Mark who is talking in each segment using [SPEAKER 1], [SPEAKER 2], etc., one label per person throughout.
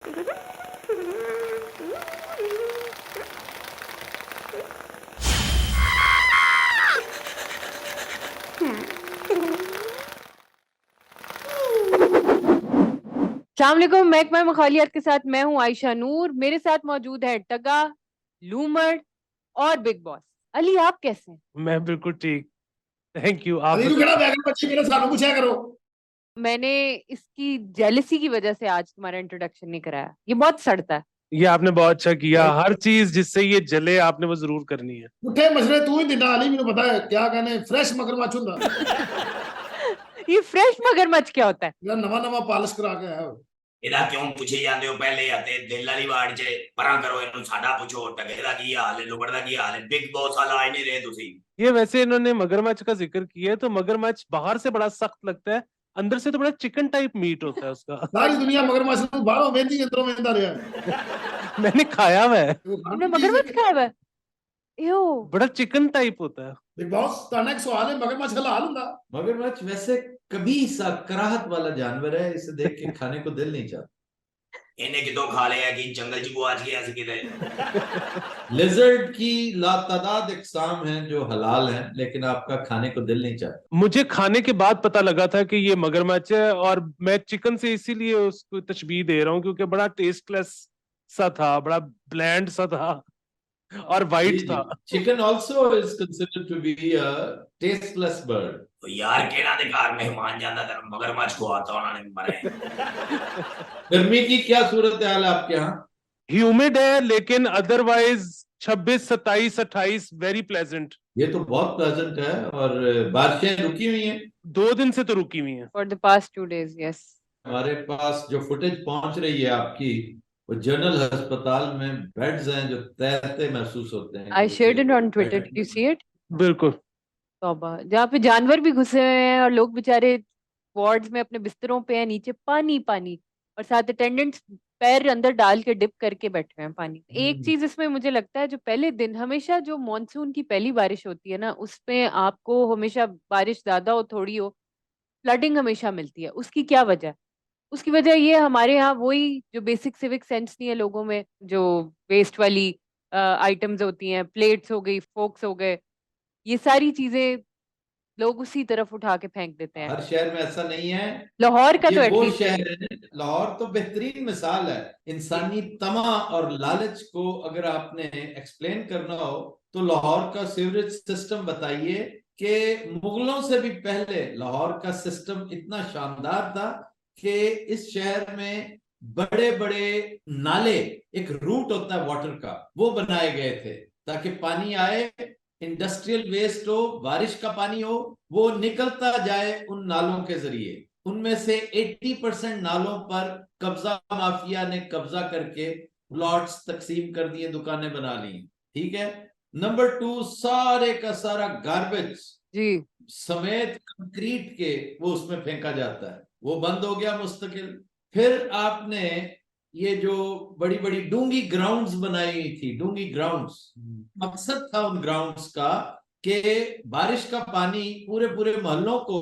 [SPEAKER 1] अस्सलामुअलैकुम, महकमा मखालियात के साथ मैं हूं आयशा नूर। मेरे साथ मौजूद है टगा, लूमड़ और बिग बॉस। अली, आप कैसे हैं?
[SPEAKER 2] मैं बिल्कुल ठीक। Thank you. आप
[SPEAKER 3] अली
[SPEAKER 2] बताइए।
[SPEAKER 3] बैगन बच्ची मेरे सानू पूछा करो।
[SPEAKER 1] मैंने इसकी जेलसी की वजह से आज तुम्हारा इंट्रोडक्शन नहीं कराया। ये बहुत सड़ता है।
[SPEAKER 2] ये आपने बहुत अच्छा किया।
[SPEAKER 3] यार
[SPEAKER 2] हर चीज जिससे ये जले आपने वो जरूर करनी है।
[SPEAKER 3] पुठे मसले तू ही दिना अली, मैंने पता है क्या कहने फ्रेश मगरमच्छ हुंदा।
[SPEAKER 1] ये फ्रेश मगरमच्छ क्या होता है?
[SPEAKER 3] यार नवा नवा पालिश करा के आया हो।
[SPEAKER 4] ਇਹਦਾ ਕਿਉਂ ਪੁੱਛੀ ਜਾਂਦੇ ਹੋ ਪਹਿਲੇ ਅਤੇ ਦਿਲ ਵਾਲੀ ਵਾਰਡ 'ਚ ਪਰਾਂ ਕਰੋ ਇਹਨੂੰ ਸਾਡਾ ਪੁੱਛੋ ਟਗੇ ਦਾ ਕੀ ਹਾਲ ਹੈ ਲੁਕੜ ਦਾ ਕੀ ਹਾਲ ਹੈ ਬਿਗ ਬੌਸ ਵਾਲਾ ਆਏ नहीं रहे ਤੁਸੀਂ
[SPEAKER 2] ये वैसे इन्होंने मगरमच्छ का जिक्र किया है तो मगरमच्छ बाहर से बड़ा सख्त लगता है, अंदर से तो बड़ा चिकन टाइप मीट होता है उसका।
[SPEAKER 3] सारी दुनिया मगरमच्छ ਨੂੰ ਬਾਹਰੋਂ ਵੇਂਦੀ ਅੰਦਰੋਂ ਵੇਂਦਾ ਰਿਹਾ।
[SPEAKER 2] मैंने खाया हुआ है।
[SPEAKER 1] तुमने मगरमच्छ खाया हुआ है? यो,
[SPEAKER 2] बड़ा चिकन टाइप होता है।
[SPEAKER 3] बिग बॉस ताना एक सवाल है, मगरमच्छ हलाल हुंदा?
[SPEAKER 5] मगरमच्छ वैसे कभी सा कराहत वाला जानवर है, इसे देख के खाने को दिल नहीं चाहता।
[SPEAKER 4] ਇਹਨੇ ਕਿਦੋਂ ਖਾ ਲਿਆ कि जंगल 'ਚ गुआच गया ਸੀ किते
[SPEAKER 5] लिजर्ड की लातादाद इकसाम हैं जो हलाल हैं, लेकिन आपका खाने को दिल नहीं चाहता।
[SPEAKER 2] मुझे खाने के बाद पता लगा था कि ये मगरमच्छ है, और मैं चिकन से इसीलिए उसको तशबीह दे रहा हूँ क्योंकि बड़ा टेस्टलेस सा था, बड़ा ब्लैंड सा था और वाइट था।
[SPEAKER 5] Chicken also is considered to be a tasteless bird.
[SPEAKER 4] तो यार केड़ा दे घर मेहमान जांदा ते मगरमच्छ खुआता उन्होंने मरे
[SPEAKER 5] गर्मी की क्या सूरत हाल है आपके यहाँ?
[SPEAKER 2] ह्यूमिड है लेकिन अदरवाइज 26, 27, 28 वेरी प्लेजेंट।
[SPEAKER 5] ये तो बहुत प्लेजेंट है और बारिशें रुकी हुई हैं।
[SPEAKER 2] 2 दिन से तो रुकी हुई हैं।
[SPEAKER 1] For the past 2 days, yes.
[SPEAKER 5] हमारे पास जो फुटेज पहुंच रही है आपकी, वो जनरल अस्पताल में बेड्स हैं जो तहते महसूस होते हैं।
[SPEAKER 1] I shared it on Twitter, did you see it?
[SPEAKER 2] बिल्कुल।
[SPEAKER 1] तौबा, जहाँ पे जानवर भी घुसे हुए हैं और लोग बेचारे वार्ड्स में अपने बिस्तरों पे हैं, नीचे पानी पानी, और साथ अटेंडेंट्स पैर अंदर डाल के डिप करके बैठे हुए हैं पानी में। एक चीज इसमें मुझे लगता है, जो पहले दिन हमेशा जो मॉनसून की पहली बारिश होती है ना, उसमें आपको हमेशा बारिश ज्यादा हो थोड़ी हो, फ्लडिंग हमेशा मिलती है। उसकी क्या वजह है? उसकी वजह ये हमारे यहाँ वही जो बेसिक सिविक सेंस नहीं है लोगों में, जो वेस्ट वाली आइटम्स होती हैं, प्लेट्स हो गई, फोक्स हो गए, ये सारी चीजें लोग उसी तरफ उठा के फेंक देते हैं।
[SPEAKER 5] हर शहर में ऐसा नहीं है।
[SPEAKER 1] लाहौर का तो
[SPEAKER 5] ये वो
[SPEAKER 1] एटलीस्ट
[SPEAKER 5] शहर है, लाहौर तो बेहतरीन मिसाल है। इंसानी तमा और लालच को अगर आपने एक्सप्लेन करना हो तो लाहौर का सीवरेज सिस्टम बताइए कि मुगलों से भी पहले लाहौर का सिस्टम इतना शानदार था कि इस शहर में बड़े बड़े नाले, एक रूट होता है वाटर का, वो बनाए गए थे ताकि पानी आए, इंडस्ट्रियल वेस्ट हो, बारिश का पानी हो, वो निकलता जाए उन नालों के जरिए। उनमें से 80% नालों पर कब्जा माफिया ने कब्जा करके प्लॉट्स तकसीम कर दिए, दुकानें बना ली। ठीक है। नंबर 2, सारे का सारा गार्बेज
[SPEAKER 1] जी
[SPEAKER 5] समेत कंक्रीट के वो उसमें फेंका जाता है, वो बंद हो गया मुस्तकिल। फिर आपने ये जो बड़ी बड़ी डूंगी ग्राउंड्स बनाई थी, डूंगी ग्राउंड्स, मकसद था उन ग्राउंड्स का कि बारिश का पानी पूरे पूरे मोहल्लों को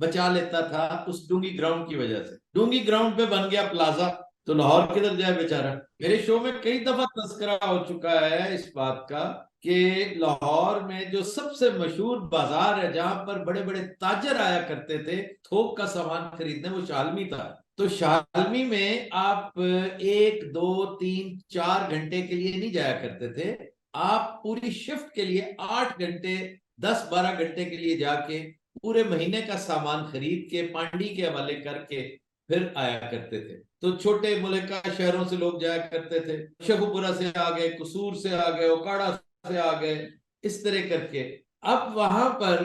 [SPEAKER 5] बचा लेता था उस डूंगी ग्राउंड की वजह से। डूंगी ग्राउंड पे बन गया प्लाजा, तो लाहौर किधर जाए बेचारा। मेरे शो में कई दफा तस्करा हो चुका है इस बात का कि लाहौर में जो सबसे मशहूर बाजार है जहां पर बड़े बड़े ताजर आया करते थे थोक का सामान खरीदने, वो शालमी था। तो शालमी में आप 1, 2, 3, 4 घंटे के लिए नहीं जाया करते थे, आप पूरी शिफ्ट के लिए 8 घंटे, 10, 12 घंटे के लिए जाके पूरे महीने का सामान खरीद के पांडी के हवाले करके फिर आया करते थे। तो छोटे मुल्का शहरों से लोग जाया करते थे, शेखुपुरा से आ गए, कसूर से आ गए, ओकाड़ा से आ गए, इस तरह करके। अब वहां पर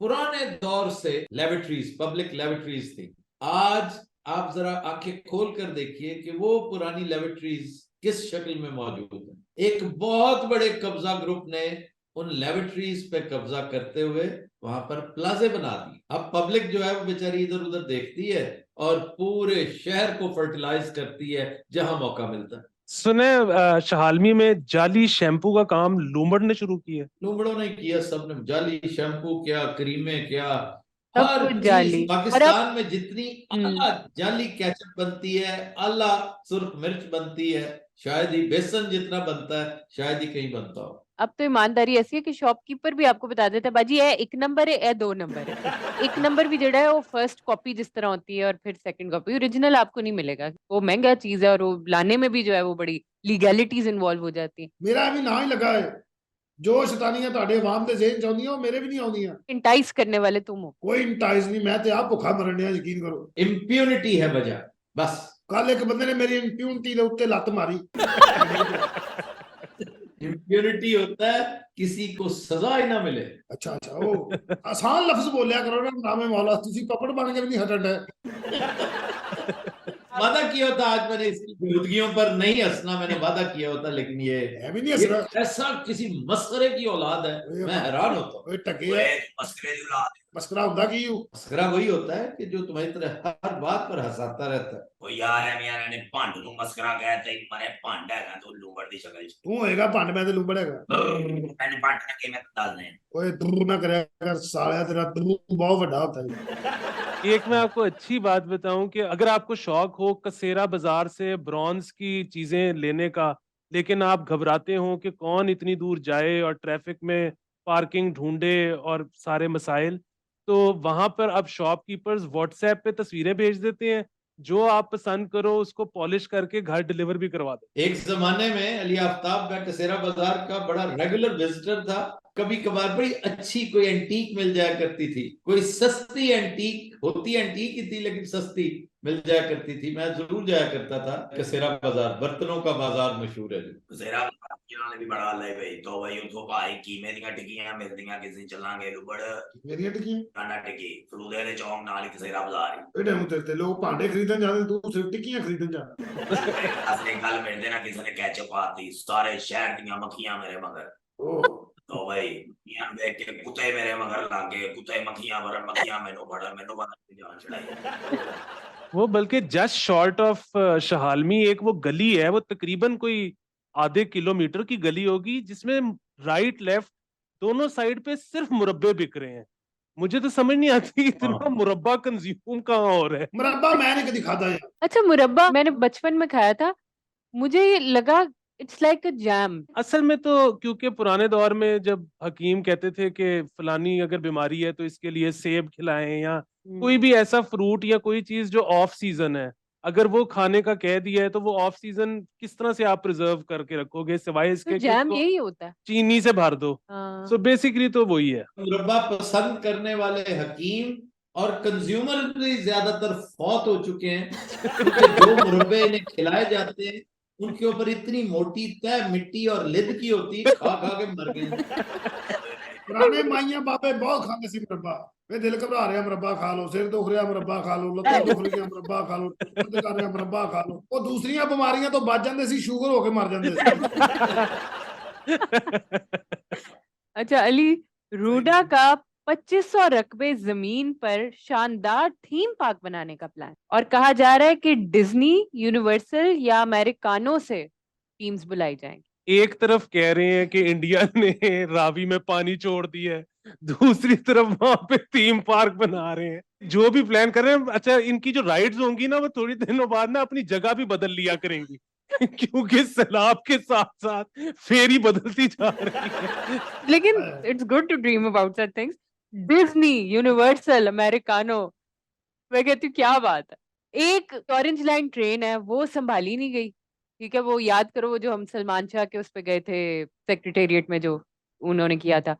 [SPEAKER 5] पुराने दौर से लेबोरेटरीज, पब्लिक लेबोरेटरीज थी। आज आप जरा आंखें खोल कर देखिए कि वो पुरानी लेबोरेटरीज किस शक्ल में मौजूद है। एक बहुत बड़े कब्जा ग्रुप ने उन लेबोरेटरीज पे कब्जा करते हुए वहां पर प्लाजे बना दिए। अब पब्लिक जो है वो बेचारी इधर उधर देखती है और पूरे शहर को फर्टिलाइज करती है जहां मौका मिलता है।
[SPEAKER 2] सुने शहालमी में जाली शैम्पू का काम लूमड़ ने शुरू किया।
[SPEAKER 5] लूमड़ों ने किया, सबने जाली शैम्पू क्या, क्रीमें क्या,
[SPEAKER 1] सब
[SPEAKER 5] हर
[SPEAKER 1] कुछ
[SPEAKER 5] चीज
[SPEAKER 1] जाली। और अब
[SPEAKER 5] पाकिस्तान में जितनी
[SPEAKER 1] हम्म,
[SPEAKER 5] आला जाली केचप बनती है, आला सुर्ख मिर्च बनती है, शायद ही बेसन जितना बनता है शायद ही कहीं बनता हो।
[SPEAKER 1] अब तो ईमानदारी ऐसी है कि शॉपकीपर भी आपको बता देता है बाजी ये 1 नंबर है, ये 2 नंबर है। 1 नंबर भी जड़ा है वो फर्स्ट कॉपी जिस तरह होती है, और फिर सेकंड कॉपी ओरिजिनल आपको नहीं मिलेगा। वो महंगा चीज है, और वो लाने में भी जो है वो बड़ी लीगैलिटीज इन्वॉल्व हो जाती हैं।
[SPEAKER 3] मेरा भी ना ही लगा है जो शैतानियां ਤੁਹਾਡੇ ਆਵਾਮ ਦੇ ਜ਼ਿਹਨ ਚ ਆਉਂਦੀਆਂ ਉਹ ਮੇਰੇ ਵੀ ਨਹੀਂ ਆਉਂਦੀਆਂ।
[SPEAKER 1] इंटाइस करने वाले तुम हो।
[SPEAKER 3] ਕੋਈ ਇੰਟਾਈਜ਼ ਨਹੀਂ, ਮੈਂ ਤੇ ਆਪ ਭੁੱਖਾ ਮਰਨ ਡਿਆ, ਯਕੀਨ ਕਰੋ।
[SPEAKER 5] इम्प्यूनिटी है वजह, बस।
[SPEAKER 3] ਕੱਲ ਇੱਕ ਬੰਦੇ ਨੇ ਮੇਰੀ ਇੰਪਿਊਨਿਟੀ ਦੇ ਉੱਤੇ ਲੱਤ ਮਾਰੀ।
[SPEAKER 5] इम्प्यूनिटी होता है किसी को सजा ही ना मिले।
[SPEAKER 3] ਅੱਛਾ ਅੱਛਾ, ਉਹ ਆਸਾਨ ਲਫ਼ਜ਼ ਬੋਲਿਆ ਕਰੋ ਨਾ, ਨਾਮੇ ਮੌਲਾ ਤੁਸੀਂ ਪਪੜ ਬਣ ਕੇ ਵੀ ਨਹੀਂ ਹਟਣ ਡਏ।
[SPEAKER 5] वादा किया होता आज मैंने इसकी बेहूदगियों पर नहीं हंसना, मैंने वादा किया होता, लेकिन ये
[SPEAKER 3] मैं भी नहीं हंस रहा।
[SPEAKER 5] ऐसा किसी मस्खरे की औलाद है, मैं हैरान होता हूँ।
[SPEAKER 3] ਓਏ ਟਕੇ
[SPEAKER 4] ਓਏ ਮਸਕਰੇ ਦੀ ਔਲਾਦ
[SPEAKER 3] ਮਸਕਰਾ ਹੁੰਦਾ ਕੀ ਹੂੰ?
[SPEAKER 5] मस्खरा वही होता है कि जो तुम्हारी तरह हर बात पर हंसाता रहता है।
[SPEAKER 4] ਓ ਯਾਰ ਐਵੇਂ ਯਾਰ ਇਹਨੇ ਭੰਡ ਨੂੰ ਮਸਕਰਾ ਕਹਿਤਾ ਹੀ ਮਰੇ ਭੰਡ ਹੈਗਾ ਤੂੰ ਲੂੰਬੜ ਦੀ ਸ਼ਕਲ ਚ
[SPEAKER 3] ਤੂੰ ਹੋਏਗਾ ਭੰਡ, ਮੈਂ ਤੇ ਲੂੰਬੜ ਹੈਗਾ।
[SPEAKER 4] ਇਹਨੇ ਭੰਡ ਨਾ ਕਿਵੇਂ ਦੱਸ ਦੇ
[SPEAKER 3] ਓਏ ਦੂਰ ਨਾ ਕਰਿਆ ਕਰ ਸਾਲਿਆ, ਤੇਰਾ ਦੂਰ ਬਹੁਤ ਵੱਡਾ ਹੁੰਦਾ ਹੈ।
[SPEAKER 2] एक मैं आपको अच्छी बात बताऊं कि अगर आपको शौक हो कसेरा बाजार से ब्रॉन्ज की चीजें लेने का, लेकिन आप घबराते हो कि कौन इतनी दूर जाए और ट्रैफिक में पार्किंग ढूंढे और सारे मसाइल, तो वहां पर अब शॉपकीपर्स व्हाट्सएप पे तस्वीरें भेज देते हैं, जो आप पसंद करो उसको पॉलिश करके घर डिलीवर भी करवा दे।
[SPEAKER 5] एक जमाने में अली आफ्ताब मैं कसेरा बाजार का बड़ा रेगुलर विजिटर था। कभी कभार बड़ी अच्छी कोई एंटीक मिल जाया करती थी, कोई सस्ती एंटीक होती, एंटीक ही थी लेकिन सस्ती मिल जाया करती थी, मैं जरूर जाया करता था कसेरा बाजार। बर्तनों का बाजार मशहूर है जी।
[SPEAKER 4] ਜ਼ਰਾ ਇਹਨਾਂ ਨੇ ਵੀ ਬੜਾ ਲੈ ਬਈ ਤੋ ਬਈ ਉਥੋਂ ਭਾਈ ਕੀਮੇ ਦੀਆਂ ਟਿੱਕੀਆਂ ਮਿਲਦੀਆਂ ਕਿਸੇ ਚੱਲਾਂਗੇ ਲੁਬੜ
[SPEAKER 3] ਮੇਰੀਆਂ ਟਿੱਕੀਆਂ
[SPEAKER 4] ਨਾਨਾ ਟਿੱਕੀ ਫਲੂਦੇ ਦੇ ਚੌਂਕ ਨਾਲ ਹੀ ਕਸੇਰਾ ਬਾਜ਼ਾਰ
[SPEAKER 3] ਇਹ ਟਾਈਮ ਤੇਰੇ ਤੇ ਲੋਕ ਭਾਂਡੇ ਖਰੀਦਣ ਜਾਂਦੇ, ਤੂੰ ਸਿਰਫ ਟਿੱਕੀਆਂ ਖਰੀਦਣ ਜਾਂਦਾ।
[SPEAKER 4] ਅਸਲੀ ਗੱਲ ਮਿਲਦੇ ਨਾ ਕਿਸੇ ਨੇ ਕੈਚਅਪ ਆਤੀ ਸਾਰੇ ਸ਼ਹਿਰ ਦੀਆਂ ਮੱਖੀਆਂ ਮੇਰੇ ਮਗਰ
[SPEAKER 3] ਓਹ
[SPEAKER 4] तो भाई यहाँ देख के कुत्ते मेरे मगर लागे कुत्ते मक्खियां भरन मक्खियां मैनू फड़न मैनू पता नहीं जान चढ़ाई
[SPEAKER 2] वो बल्कि जस्ट शॉर्ट ऑफ शहालमी एक वो गली है, वो तकरीबन कोई आधे किलोमीटर की गली होगी, जिसमें राइट लेफ्ट दोनों साइड पे सिर्फ मुरब्बे बिक रहे हैं। मुझे तो समझ नहीं आती इतना मुरब्बा कंज्यूम कहाँ हो रहा है।
[SPEAKER 3] मुरब्बा मैं नहीं कभी खाता यार।
[SPEAKER 1] अच्छा, मुरब्बा मैंने बचपन में खाया था, मुझे ये लगा इट्स लाइक अ जैम।
[SPEAKER 2] असल में तो क्योंकि पुराने दौर में जब हकीम कहते थे कि फलानी अगर बीमारी है तो इसके लिए सेब खिलाएं, या कोई भी ऐसा फ्रूट या कोई चीज जो ऑफ सीजन है, अगर वो खाने का कह दिया है तो वो ऑफ सीजन किस तरह से आप प्रिजर्व करके रखोगे सिवाय
[SPEAKER 1] तो
[SPEAKER 2] इसके कि
[SPEAKER 1] जैम
[SPEAKER 2] उसको
[SPEAKER 1] यही होता है।
[SPEAKER 2] चीनी से भर दो।
[SPEAKER 1] हाँ।
[SPEAKER 2] सो बेसिकली तो वही है।
[SPEAKER 5] मुरब्बा पसंद करने वाले हकीम और कंज्यूमर भी ज्यादातर फौत हो चुके हैं, क्योंकि जो मुरब्बे इन्हें खिलाए जाते हैं उनके ऊपर इतनी मोटी तय मिट्टी और लिद की होती है, खा खा के मर गए।
[SPEAKER 3] ਪੁਰਾਣੇ ਮਾਈਆਂ ਬਾਬੇ ਬਹੁਤ ਖਾਂਦੇ ਸੀ ਮੁਰੱਬਾ। ਵੇ ਦਿਲ ਘਬਰਾ ਰਿਹਾ ਮੁਰੱਬਾ ਖਾ ਲਓ, ਸਿਰ ਦੁਖ ਰਿਹਾ ਮੁਰੱਬਾ ਖਾ ਲਓ, ਲੱਤਾਂ ਦੁਖ ਰਹੀਆਂ ਮੁਰੱਬਾ ਖਾ ਲਓ, ਦਰਦ ਕਰ ਰਿਹਾ ਮੁਰੱਬਾ ਖਾ ਲਓ। ਉਹ ਦੂਸਰੀਆਂ ਬਿਮਾਰੀਆਂ ਤੋਂ ਬਚ ਜਾਂਦੇ ਸੀ, ਸ਼ੂਗਰ ਹੋ ਕੇ ਮਰ ਜਾਂਦੇ ਸੀ।
[SPEAKER 1] अच्छा अली, रूडा का 2500 रकबे जमीन पर शानदार थीम पार्क बनाने का प्लान, और कहा जा रहा है कि डिज्नी, यूनिवर्सल या अमेरिकानो से टीम्स बुलाई जाएंगी।
[SPEAKER 2] एक तरफ कह रहे हैं कि इंडिया ने रावी में पानी छोड़ दिया है, दूसरी तरफ वहां पे थीम पार्क बना रहे हैं। जो भी प्लान कर रहे हैं, अच्छा इनकी जो राइड्स होंगी ना वो थोड़ी दिनों बाद ना अपनी जगह भी बदल लिया करेंगी क्योंकि सैलाब के साथ साथ फेरी बदलती जा रही है।
[SPEAKER 1] लेकिन it's good to dream about such things. Disney, Universal, Americano, मैं कहती हूँ क्या बात है। एक ऑरेंज लाइन ट्रेन है वो संभाली नहीं गई, ठीक है। वो याद करो वो जो हम सलमान शाह के उस पे गए थे सेक्रेटेरिएट में, जो उन्होंने किया था,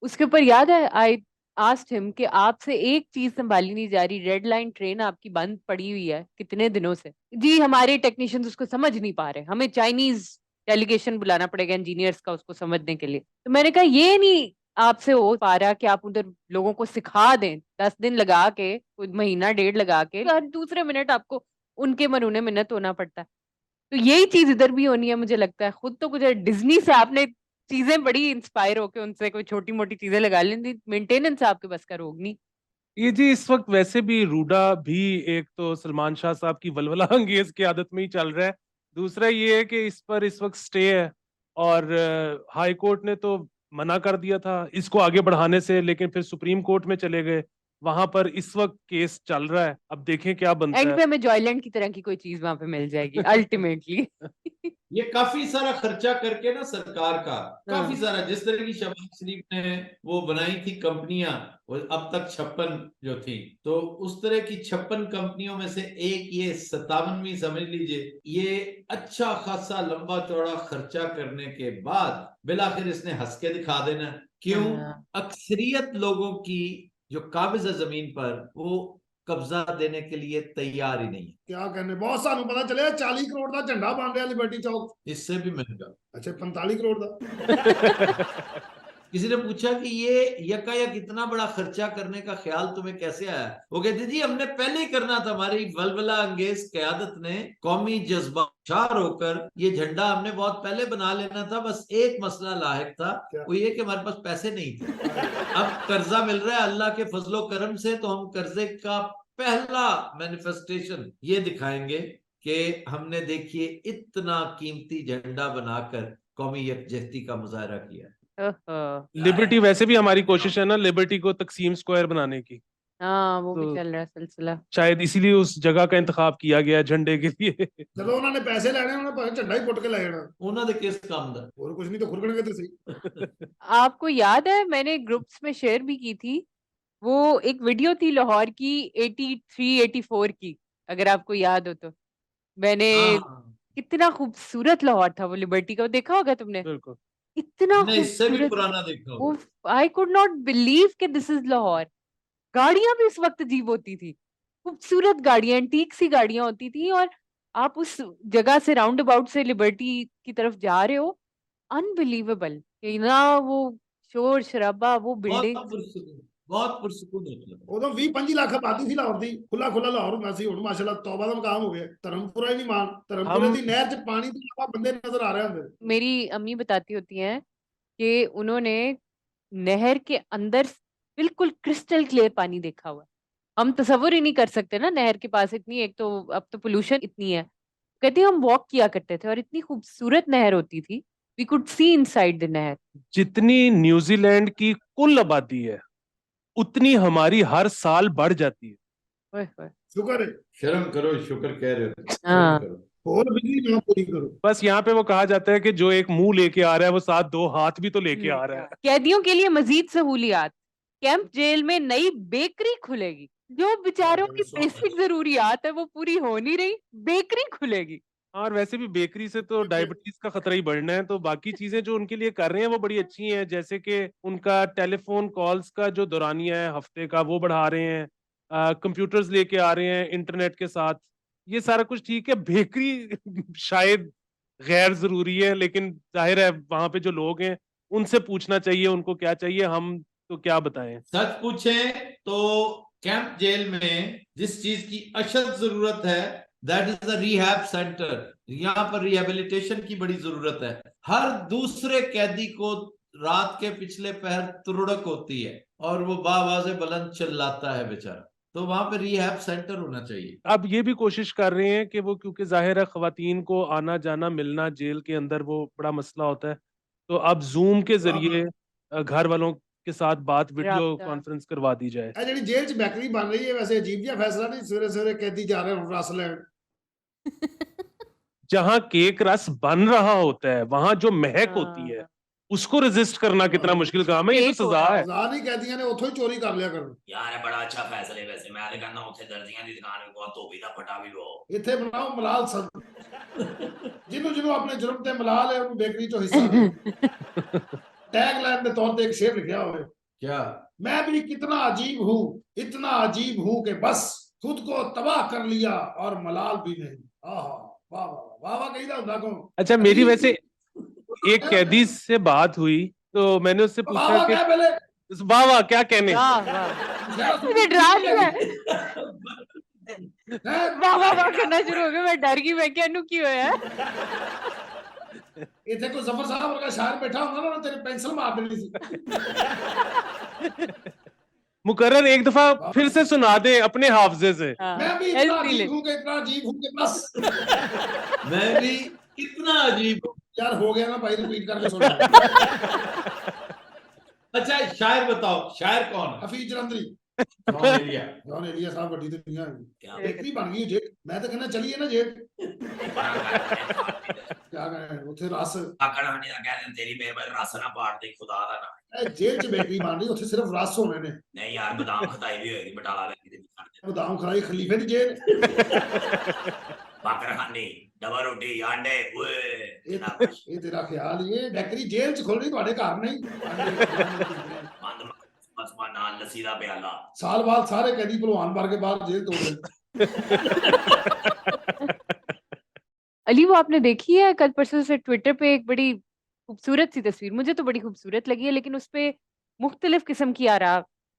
[SPEAKER 1] उसके ऊपर याद है आई आस्क्ड हिम कि आपसे एक चीज संभाली नहीं जा रही, रेड लाइन ट्रेन आपकी बंद पड़ी हुई है कितने दिनों से। जी हमारे टेक्नीशियंस उसको समझ नहीं पा रहे, हमें चाइनीज डेलीगेशन बुलाना पड़ेगा इंजीनियर्स का उसको समझने के लिए। तो मैंने कहा ये नहीं आपसे हो पा रहा कि आप उधर लोगों को सिखा दें 10 दिन लगा के, कोई महीना डेढ़ लगा के, हर दूसरे मिनट आपको उनके मरूने मिन्नत होना पड़ता है। तो यही चीज इधर भी होनी है मुझे लगता है। खुद तो कुछ डिज्नी से आपने चीजें बड़ी इंस्पायर होके उनसे कोई छोटी मोटी चीजें लगा लेंगी, मेंटेनेंस आपके बस का रोग नहीं।
[SPEAKER 2] ये जी इस वक्त वैसे भी रूडा भी एक तो सलमान शाह साहब की वलवला अंगेज की आदत में ही चल रहा है, दूसरा ये है कि इस पर इस वक्त स्टे है और हाई कोर्ट ने तो मना कर दिया था इसको आगे बढ़ाने से, लेकिन फिर सुप्रीम कोर्ट में चले गए वहां पर इस वक्त केस चल रहा है, अब देखें क्या बनता
[SPEAKER 1] एंड
[SPEAKER 2] है।
[SPEAKER 1] पे हमें जॉयलैंड की तरह की कोई चीज वहां पे मिल जाएगी अल्टीमेटली।
[SPEAKER 5] ये काफी सारा खर्चा करके ना सरकार का, काफी
[SPEAKER 1] हाँ।
[SPEAKER 5] सारा, जिस तरह की शहबाज शरीफ ने वो बनाई थी कंपनियां, वो अब तक 56 जो थी, तो उस तरह की 56 कंपनियों में से एक ये 57वीं समझ लीजिए। ये अच्छा खासा लंबा चौड़ा खर्चा करने के बाद बिलाखिर इसने हंस के दिखा देना। क्यों?
[SPEAKER 1] हाँ।
[SPEAKER 5] अक्सरियत लोगों की जो काबिज है जमीन पर, वो कब्जा देने के लिए तैयार ही नहीं है।
[SPEAKER 3] क्या कहने बहुत सानू पता चले 40 करोड़ का झंडा बन रहा लिबर्टी चौक।
[SPEAKER 5] इससे भी महंगा।
[SPEAKER 3] अच्छा 45 करोड़ का।
[SPEAKER 5] किसी ने पूछा कि ये यकायक इतना बड़ा खर्चा करने का ख्याल तुम्हें कैसे आया? वो कहते जी हमने पहले ही करना था, हमारी वलवला अंगेज क़यादत ने कौमी जज्बा शार होकर ये झंडा हमने बहुत पहले बना लेना था, बस एक मसला लाहिक था, वो ये कि हमारे पास पैसे नहीं थे। अब कर्जा मिल रहा है अल्लाह के फजलो करम से, तो हम कर्जे का पहला मैनिफेस्टेशन ये दिखाएंगे कि हमने देखिए इतना कीमती झंडा बनाकर कौमी यकजहती का मुजाहरा किया।
[SPEAKER 2] लिबर्टी वैसे भी हमारी कोशिश है ना, लिबर्टी को तकसीम स्क्वायर बनाने की,
[SPEAKER 1] हाँ वो भी
[SPEAKER 2] तो
[SPEAKER 1] चल रहा है सिलसिला।
[SPEAKER 2] शायद इसीलिए उस जगह का इंतखाब किया गया झंडे के लिए।
[SPEAKER 3] चलो उन्होंने पैसे लेने, उन्होंने भाਵੇਂ झंडा ही पुट के ले जाना,
[SPEAKER 5] उन्होंने किस काम दा?
[SPEAKER 3] और कुछ नहीं तो खुरकणगे तो सही।
[SPEAKER 1] आपको याद है मैंने ग्रुप्स में शेयर भी की थी, वो एक वीडियो थी लाहौर की 83 84 की, अगर आपको याद हो तो। मैंने
[SPEAKER 5] हाँ
[SPEAKER 1] कितना खूबसूरत लाहौर था वो लिबर्टी का, वो देखा होगा तुमने?
[SPEAKER 2] बिल्कुल।
[SPEAKER 1] इतना
[SPEAKER 5] मैंने इससे भी
[SPEAKER 1] खूबसूरत।
[SPEAKER 5] पुराना देखा
[SPEAKER 1] वो
[SPEAKER 5] होगा।
[SPEAKER 1] आई कुड नॉट बिलीव कि दिस इज लाहौर। गाड़ियां भी उस वक्त अजीब होती थी, खूबसूरत गाड़ियां, एंटीक सी गाड़ियां होती थी, और आप उस जगह से राउंड अबाउट से लिबर्टी की तरफ जा रहे हो, अनबिलीवेबल। ना वो शोर शराबा, वो
[SPEAKER 5] बहुत
[SPEAKER 1] बिल्डिंग।
[SPEAKER 5] पुरसुकून, बहुत पुरसुकून होता है।
[SPEAKER 3] ਉਦੋਂ 20-25 ਲੱਖ ਆਬਾਦੀ ਸੀ ਲਾਹੌਰ ਦੀ, ਖੁੱਲਾ ਖੁੱਲਾ ਲਾਹੌਰ ਹੁੰਦਾ ਸੀ। ਹੁਣ ਮਾਸ਼ਾਅੱਲਾ ਤੌਬਾ ਦਾ ਮਕਾਮ ਹੋ ਗਿਆ। ਧਰਮਪੁਰਾ ਹੀ ਨਹੀਂ ਮਾਨ, ਧਰਮਪੁਰੇ
[SPEAKER 2] हम
[SPEAKER 3] ਦੀ ਨਹਿਰ 'ਚ ਪਾਣੀ ਤੋਂ ਇਲਾਵਾ ਬੰਦੇ ਨਜ਼ਰ ਆ ਰਹੇ ਹੁੰਦੇ।
[SPEAKER 1] मेरी अम्मी बताती होती हैं कि उन्होंने नहर के अंदर बिल्कुल क्रिस्टल क्लियर पानी देखा हुआ है। हम तसव्वुर ही नहीं कर सकते ना, नहर के पास इतनी, एक तो अब तो पोल्यूशन इतनी है। कहती हम वॉक किया करते थे और इतनी खूबसूरत नहर होती थी, we could see inside the nahar.
[SPEAKER 2] जितनी न्यूजीलैंड की कुल आबादी है उतनी हमारी हर साल बढ़ जाती है।
[SPEAKER 1] ओए होए।
[SPEAKER 3] ਸ਼ੁਕਰ ਹੈ।
[SPEAKER 5] शर्म करो, शुक्र कह रहे हो, शर्म
[SPEAKER 1] हाँ।
[SPEAKER 5] करो।
[SPEAKER 3] ਹੋਰ ਬਿਜਲੀ ਨਾ ਪੂਰੀ ਕਰੋ।
[SPEAKER 2] बस यहाँ पे वो कहा जाता है कि जो एक मुंह लेके आ रहा है वो साथ दो हाथ भी तो लेके आ रहा है।
[SPEAKER 1] कैदियों के लिए मजीद सहूलियात, कैंप जेल में नई बेकरी खुलेगी। जो बेचारों की बेसिक जरूरियात है वो पूरी हो नहीं रही, बेकरी खुलेगी।
[SPEAKER 2] और वैसे भी बेकरी से तो डायबिटीज का खतरा ही बढ़ना है, तो बाकी चीजें जो उनके लिए कर रहे हैं वो बड़ी अच्छी हैं, जैसे कि उनका टेलीफोन कॉल्स का जो दौरानिया है हफ्ते का वो बढ़ा रहे हैं, कंप्यूटर्स लेके आ रहे हैं इंटरनेट के साथ, ये सारा कुछ ठीक है। बेकरी शायद गैर जरूरी है, लेकिन जाहिर है वहां पे जो लोग हैं उनसे पूछना चाहिए उनको क्या चाहिए, हम तो क्या बताएं।
[SPEAKER 5] सच पूछें तो कैंप जेल में जिस चीज की अशद जरूरत है, that is the rehab centre. यहाँ पर रिहेबिलिटेशन की बड़ी जरूरत है। हर दूसरे कैदी को रात के पिछले पहर तुरड़क होती है और वो बावाज़े बुलंद चिल्लाता है बेचारा, तो वहां पे रिहैब सेंटर होना चाहिए।
[SPEAKER 2] अब ये भी कोशिश कर रहे हैं कि वो, क्योंकि जाहिर है खवातीन को आना जाना मिलना जेल के अंदर वो बड़ा मसला होता है, तो अब जूम के जरिए घर वालों के साथ बात वीडियो
[SPEAKER 1] राब्ता।
[SPEAKER 2] कॉन्फ्रेंस करवा दी जाए।
[SPEAKER 3] ਇਹ ਜਿਹੜੀ ਜੇਲ੍ਹ 'ਚ ਬੈਕਰੀ ਬਣ ਰਹੀ ਹੈ, ਵੈਸੇ ਅਜੀਬ ਜਿਹਾ ਫੈਸਲਾ ਨਹੀਂ, ਸਵੇਰੇ ਸਵੇਰੇ ਕੈਦੀ ਜਾ ਰਹੇ ਹੁਣ ਰਸ ਲੈਣ।
[SPEAKER 2] जहां केक रस बन रहा होता है वहां जो महक होती है
[SPEAKER 1] हाँ।
[SPEAKER 2] उसको रेजिस्ट करना कितना मुश्किल काम है, ये तो
[SPEAKER 1] केक
[SPEAKER 2] सजा
[SPEAKER 1] होता
[SPEAKER 2] है।
[SPEAKER 3] ਸਜ਼ਾ ਨਹੀਂ ਕੈਦੀਆਂ ਨੇ ਉੱਥੋਂ ਹੀ ਚੋਰੀ ਕਰ ਲਿਆ ਕਰਨ।
[SPEAKER 4] ਯਾਰ ਇਹ ਬੜਾ ਅੱਛਾ ਫੈਸਲਾ ਹੈ ਵੈਸੇ। ਮੈਂ ਤਾਂ ਕਹਿੰਦਾ ਉੱਥੇ ਦਰਜੀਆਂ ਦੀ ਦੁਕਾਨ ਵੀ ਬਹੁਤ ਧੋਬੀ ਦਾ ਫਟਾ ਵੀ ਲਓ।
[SPEAKER 3] ਇੱਥੇ ਬਣਾਓ ਮਲਾਲ ਸਭ, ਜਿਹਨੂੰ ਜਿਹਨੂੰ ਆਪਣੇ ਜੁਰਮ ਤੇ ਮਲਾਲ ਹੈ ਉਹਨੂੰ ਬੇਕਰੀ 'ਚੋਂ ਹਿੱਸਾ ਦੇ। टैग लाइन के तौर पे एक शेर लिखा हुआ है,
[SPEAKER 5] क्या?
[SPEAKER 3] मैं भी कितना अजीब हूँ, इतना अजीब हूँ कि बस खुद को तबाह कर लिया और मलाल भी नहीं। आहा, वाह वाह वाह वाह कही था को।
[SPEAKER 2] अच्छा, मेरी वैसे एक कैदी से बात हुई तो मैंने उससे
[SPEAKER 3] वाह
[SPEAKER 2] पूछा
[SPEAKER 3] वाह
[SPEAKER 2] कि
[SPEAKER 3] क्या पहले
[SPEAKER 2] वाह वाह क्या कहने।
[SPEAKER 1] वाह वाह, मुझे डरा लिया है। वाह वाह वाह करना शुरू हो गया, मैं डर गई, मैं क्या नु की होया है।
[SPEAKER 3] इतने को जफर साहब वर्गा शायर बैठा होगा ना, तेरे पेंसिल मार देनी सी।
[SPEAKER 2] मुकर्रर एक दफा फिर से सुना दे अपने हाफजे से।
[SPEAKER 3] मैं भी इतना अजीब हूँ कि इतना अजीब हूँ कि बस।
[SPEAKER 5] मैं भी कितना अजीब हूँ।
[SPEAKER 3] यार हो गया ना भाई, रिपीट करके सुना।
[SPEAKER 5] अच्छा शायर बताओ, शायर कौन है?
[SPEAKER 3] हफीज जलंधरी।
[SPEAKER 5] जॉन एलिया।
[SPEAKER 3] जॉन एलिया साहब ਵੱਡੀ ਦੁਨੀਆ ਹੈ
[SPEAKER 4] क्या
[SPEAKER 3] ਬੇਕਰੀ ਬਣ ਗਈ ਜੇ ਮੈਂ ਤਾਂ ਕਹਿੰਦਾ ਚਲੀਏ ਨਾ ਜੇ
[SPEAKER 4] आकड़
[SPEAKER 3] ਕਿਆ ਕਹੇ ਉੱਥੇ ਰਸ
[SPEAKER 4] हनी दा कहते तेरी मेरे पर रस ना पाड़ दे खुदा दा ना
[SPEAKER 3] ਇਹ ਜੇਲ੍ਹ 'ਚ ਬੇਕਰੀ ਬਣ ਰਹੀ ਉੱਥੇ ਸਿਰਫ ਰਸ ਹੋਣੇ ਨੇ
[SPEAKER 4] नहीं यार बादाम खताई भी होएगी बटाला लगी ते कर
[SPEAKER 3] ਬਦਾਮ ਖਰਾਈ ਖਲੀਫੇ ਦੀ ਜੇਲ੍ਹ
[SPEAKER 4] बाकर खानी डबल रोटी अंडे ओए
[SPEAKER 3] ਇਹ
[SPEAKER 4] कितना कुछ
[SPEAKER 3] ਇਹ ਤੇਰਾ ਖਿਆਲ ਹੀ ਇਹ ਬੇਕਰੀ ਜੇਲ੍ਹ 'ਚ ਖੁੱਲ ਰਹੀ ਤੁਹਾਡੇ ਘਰ ਨਹੀਂ
[SPEAKER 4] बंद बस नाल लस्सी दा प्याला
[SPEAKER 3] ਸਾਲ ਬਾਅਦ ਸਾਰੇ ਕੈਦੀ ਭਲਵਾਨ ਭਰ ਕੇ ਬਾਹਰ ਜੇਲ੍ਹ ਤੋੜ ਦੇ
[SPEAKER 1] अली वो आपने देखी है कल परसों से ट्विटर पे एक बड़ी खूबसूरत सी तस्वीर, मुझे तो बड़ी खूबसूरत लगी है, लेकिन उस पे मुख्तलिफ किस्म की आरा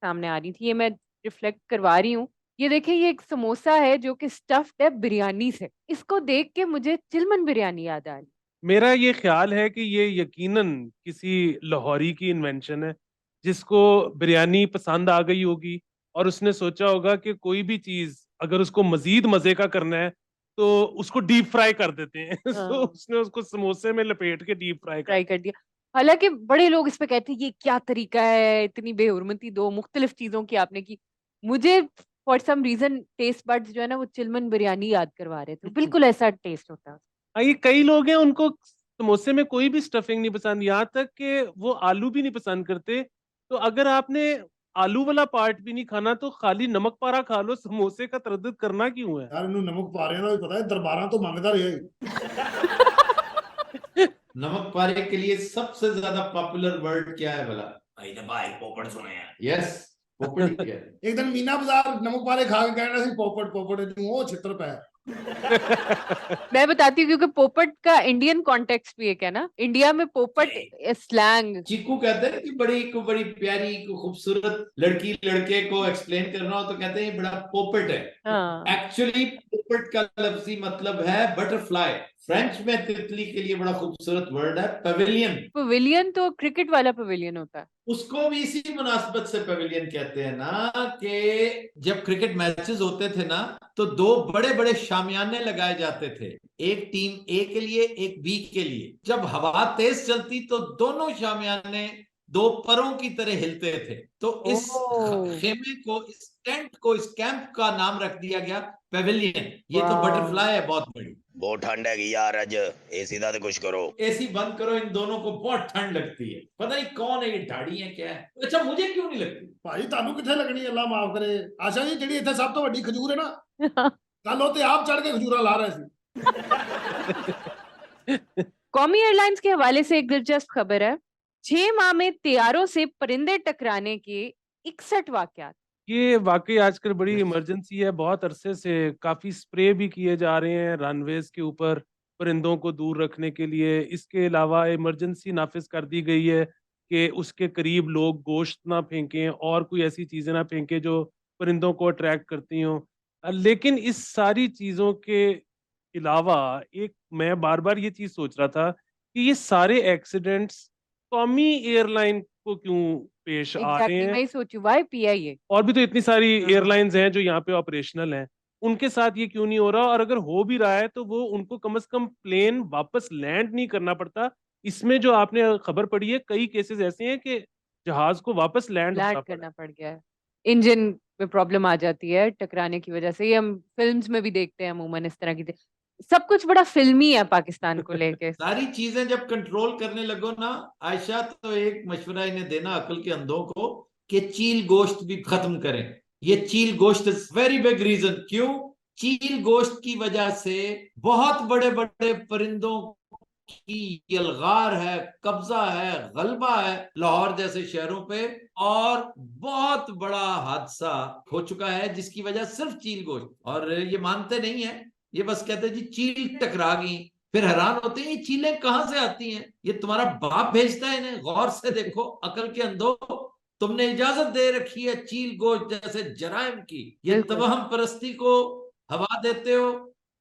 [SPEAKER 1] सामने आ रही थी। ये मैं रिफ्लेक्ट करवा रही हूँ। ये देखें, ये एक समोसा है जो कि स्टफ्ड है बिरयानी से। इसको देख के मुझे चिलमन बिरयानी याद आ रही।
[SPEAKER 2] मेरा ये ख्याल है कि ये यकीनन किसी लाहौरी की इन्वेंशन है जिसको बिरयानी पसंद आ गई होगी और उसने सोचा होगा कि कोई भी चीज अगर उसको मजीद मजे का करना है तो उसको डीप फ्राई कर देते हैं
[SPEAKER 1] हाँ।
[SPEAKER 2] तो उसने उसको समोसे में लपेट के डीप फ्राई कर
[SPEAKER 1] ट्राई कर दिया। हालांकि बड़े लोग इस पे कहते हैं ये क्या तरीका है, इतनी बेहुरमती दो मुख्तलिफ चीजों की आपने की। मुझे for some reason taste buds जो है ना वो चिलमन बिरयानी याद करवा रहे थे। बिल्कुल ऐसा टेस्ट होता है।
[SPEAKER 2] हाँ, ये कई लोग हैं उनको समोसे में कोई भी स्टफिंग नहीं पसंद, यहाँ तक कि वो आलू भी नहीं पसंद करते। तो अगर आपने आलू वाला पार्ट भी नहीं खाना तो खाली नमक पारा खा लो, समोसे का तरद्दुद करना क्यों है?
[SPEAKER 3] ਯਾਰ ਇਹਨੂੰ ਨਮਕ ਪਾਰਿਆਂ ਦਾ ਵੀ ਪਤਾ ਹੈ ਦਰਬਾਰਾਂ ਤੋਂ ਮੰਗਦਾ ਰਿਹਾ ਹੈ
[SPEAKER 5] नमक पारे के लिए सबसे ज्यादा पॉपुलर वर्ड क्या है भला?
[SPEAKER 4] भाई ने भाई पोपड़ सुने हैं
[SPEAKER 5] यस, पोपड़ी क्या है?
[SPEAKER 3] ਇੱਕ ਦਿਨ ਮੀਨਾ ਬਾਜ਼ਾਰ ਨਮਕ ਪਾਰੇ ਖਾ ਕੇ ਕਹਿਣਾ ਸੀ ਪੋਪਟ ਨੂੰ ਉਹ ਛਿੱਤਰ ਪੈ
[SPEAKER 1] मैं बताती हूँ क्योंकि पोपट का इंडियन कॉन्टेक्स्ट भी एक है ना। इंडिया में पोपट स्लैंग।
[SPEAKER 5] चीकू कहते हैं कि बड़ी प्यारी खूबसूरत लड़की लड़के को एक्सप्लेन करना हो तो कहते हैं ये बड़ा पोपट है।
[SPEAKER 1] हाँ,
[SPEAKER 5] एक्चुअली पोपट का लफ्जी मतलब है बटरफ्लाई। फ्रेंच में तितली के लिए बड़ा खूबसूरत वर्ड है पवेलियन।
[SPEAKER 1] पवेलियन तो क्रिकेट वाला पवेलियन होता है।
[SPEAKER 5] उसको भी इसी मुनासबत से पवेलियन कहते हैं ना कि जब क्रिकेट मैचेस होते थे ना तो दो बड़े बड़े शामियाने लगाए जाते थे, एक टीम ए के लिए एक बी के लिए। जब हवा तेज चलती तो दोनों शामियाने दो परों की तरह हिलते थे। तो इस
[SPEAKER 1] ओह।
[SPEAKER 5] खेमे को, इस टेंट को, इस कैंप का नाम रख दिया गया पेविलियन। ये तो
[SPEAKER 1] वाह।
[SPEAKER 5] बटरफ्लाई है बहुत बड़ी।
[SPEAKER 4] बहुत ठंड है यार अज एसी दा ते कुछ करो
[SPEAKER 5] एसी बंद करो, इन दोनों को बहुत ठंड लगती है। पता नहीं कौन है ये, ढाड़ी है क्या है? अच्छा मुझे क्यों नहीं लगती?
[SPEAKER 3] ਭਾਈ ਤੁਹਾਨੂੰ ਕਿੱਥੇ ਲੱਗਣੀ ਅੱਲਾ ਮਾਫ ਕਰੇ। ਆਸ਼ਾ ਜੀ ਜਿਹੜੀ ਇੱਥੇ ਸਭ ਤੋਂ ਵੱਡੀ ਖਜੂਰ ਹੈ ਨਾ ਕੱਲ ਉਹ ਤੇ ਆਪ ਚੜ ਕੇ ਖਜੂਰਾ ਲਾ ਰਹੇ ਸੀ।
[SPEAKER 1] कौमी एयरलाइंस के हवाले से एक दिलचस्प खबर है। 6 माह में तैयारों से परिंदे टकराने के 61 वाकयात।
[SPEAKER 2] ये वाकई आजकल बड़ी
[SPEAKER 5] Yes.
[SPEAKER 2] इमरजेंसी है। बहुत अरसे से काफी स्प्रे भी किए जा रहे हैं रनवेज के ऊपर परिंदों को दूर रखने के लिए। इसके अलावा इमरजेंसी नाफिज कर दी गई है कि उसके करीब लोग गोश्त ना फेंकें और कोई ऐसी चीजें ना फेंकें जो परिंदों को अट्रैक्ट करती हों। लेकिन इस सारी चीजों के अलावा एक मैं बार बार ये चीज सोच रहा था कि ये सारे एक्सीडेंट्स कौमी एयरलाइन को क्यों पेश आ रहे
[SPEAKER 1] एग्जैक्टली, मैं
[SPEAKER 2] हैं?
[SPEAKER 1] ही सोचूं वाई पीआईए।
[SPEAKER 2] और भी तो इतनी सारी
[SPEAKER 1] हाँ।
[SPEAKER 2] एयरलाइंस हैं जो यहाँ पे ऑपरेशनल हैं, उनके साथ ये क्यों नहीं हो रहा? और अगर हो भी रहा है तो वो उनको कम से कम प्लेन वापस लैंड नहीं करना पड़ता। इसमें जो आपने खबर पढ़ी है कई केसेस ऐसे हैं कि जहाज को वापस लैंड
[SPEAKER 1] लैंड करना पड़ गया है, इंजन में प्रॉब्लम आ जाती है टकराने की वजह से। ये हम फिल्म्स में भी देखते हैं अमूमन इस तरह की। सब कुछ बड़ा फिल्मी है पाकिस्तान को लेके।
[SPEAKER 5] सारी चीजें जब कंट्रोल करने लगो ना आयशा, तो एक मशवरा इन्हें देना अकल के अंधों को कि चील गोश्त भी खत्म करें। ये चील गोश्त इज वेरी बिग रीजन। क्यों? चील गोश्त की वजह से बहुत बड़े बड़े परिंदों की यलगार है, कब्जा है, गलबा है लाहौर जैसे शहरों पे, और बहुत बड़ा हादसा हो चुका है जिसकी वजह सिर्फ चील गोश्त। और ये मानते नहीं है, ये बस कहते हैं जी चील टकरा गई। फिर हैरान होते हैं ये चीलें कहां से आती हैं, ये तुम्हारा बाप भेजता है इन्हें? गौर से देखो अकल के अंधो, तुमने इजाजत दे रखी है चील गोश्त जैसे जराइम की। ये
[SPEAKER 1] बिल्कुल।
[SPEAKER 5] तवहम परस्ती को हवा देते हो।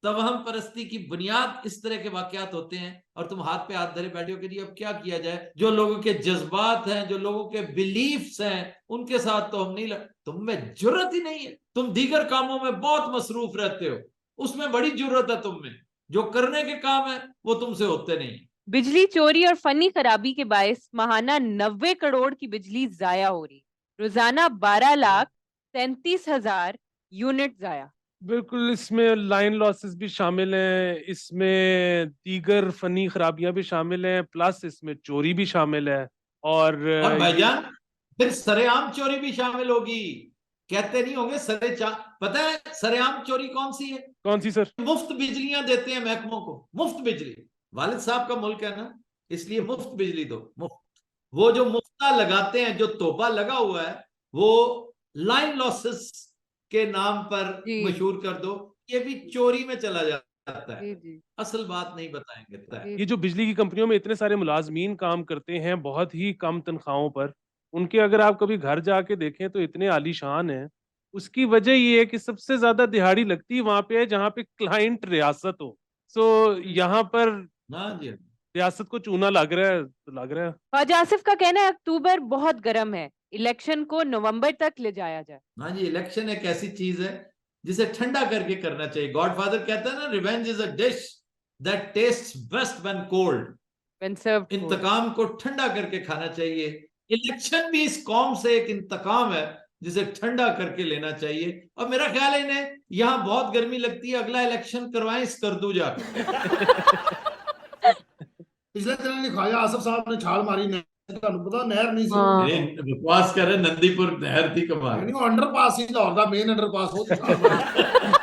[SPEAKER 5] तवहम परस्ती की बुनियाद इस तरह के वाकयात होते हैं और तुम हाथ पे हाथ धरे बैठे हो कि जी अब क्या किया जाए। जो लोगों के जज्बात हैं, जो लोगों के बिलीफ्स हैं, उनके साथ तो हम नहीं तुम में जुर्रत ही नहीं है। तुम दीगर कामों में बहुत मसरूफ रहते हो, उसमें बड़ी जरूरत है तुम में। जो करने के काम है वो तुमसे होते नहीं।
[SPEAKER 1] बिजली चोरी और फनी खराबी के बायस माहाना 90 करोड़ की बिजली जाया हो रही। रोजाना 12 लाख 37,000 यूनिट जाया।
[SPEAKER 2] बिल्कुल, इसमें लाइन लॉसेस भी शामिल हैं, इसमें दीगर फनी खराबियां भी शामिल हैं, प्लस इसमें चोरी भी शामिल है। और
[SPEAKER 5] और
[SPEAKER 2] ये
[SPEAKER 5] भाईजान फिर सरेआम चोरी भी शामिल होगी। कहते नहीं होंगे पता है सरेआम चोरी कौन सी है?
[SPEAKER 2] कौन सी सर?
[SPEAKER 5] मुफ्त बिजलियां देते हैं महकमों को, मुफ्त बिजली। वालिद साहब का मुल्क है ना, इसलिए मुफ्त बिजली दो, मुफ्त। वो जो मुफ्ता लगाते हैं, जो तोहफा लगा हुआ है, वो लाइन लॉसेस के नाम पर
[SPEAKER 1] जी
[SPEAKER 5] मशहूर कर दो, ये भी चोरी में चला जाता है।
[SPEAKER 1] जी जी
[SPEAKER 5] असल बात नहीं बताएंगे तय।
[SPEAKER 2] ये जो बिजली की कंपनियों में इतने सारे मुलाजमीन काम करते हैं बहुत ही कम तनख्वाहों पर, उनके अगर आप कभी घर जाके देखें तो इतने आलीशान हैं। उसकी वजह ये है कि सबसे ज्यादा दिहाड़ी लगती वहां पे है जहां पे क्लाइंट रियासत हो। सो यहाँ पर
[SPEAKER 5] हाँ जी,
[SPEAKER 2] रियासत को चूना लग रहा है, तो लग रहा है।
[SPEAKER 1] ख्वाजा आसिफ का कहना है अक्टूबर बहुत गर्म है, इलेक्शन को नवंबर तक ले जाया जाए।
[SPEAKER 5] हाँ जी, इलेक्शन एक ऐसी चीज है जिसे ठंडा करके करना चाहिए। गॉडफादर कहता है ना, revenge is a dish that tests best when cold.
[SPEAKER 1] When served cold.
[SPEAKER 5] इंतकाम को ठंडा करके खाना चाहिए। इलेक्शन भी इस कौम से एक इंतकाम है जिसे ठंडा करके लेना चाहिए। और मेरा ख्याल है इन्हें यहाँ बहुत गर्मी लगती है, अगला इलेक्शन करवाएं इस करदू जाकर।
[SPEAKER 3] पिछले दिन ने ख्वाजा आसिफ साहब ने छाल मारी नहर, ਤੁਹਾਨੂੰ ਪਤਾ ਨਹਿਰ ਨਹੀਂ ਸੀ
[SPEAKER 1] हाँ।
[SPEAKER 5] बकवास कर रहे, नंदीपुर नहर थी कमाल।
[SPEAKER 3] ਨਹੀਂ ਉਹ ਅੰਡਰਪਾਸ ਸੀ, ਲਾਹੌਰ ਦਾ ਮੇਨ ਅੰਡਰਪਾਸ ਉਹ 'ਚ ਛਾਲ ਮਾਰੀ।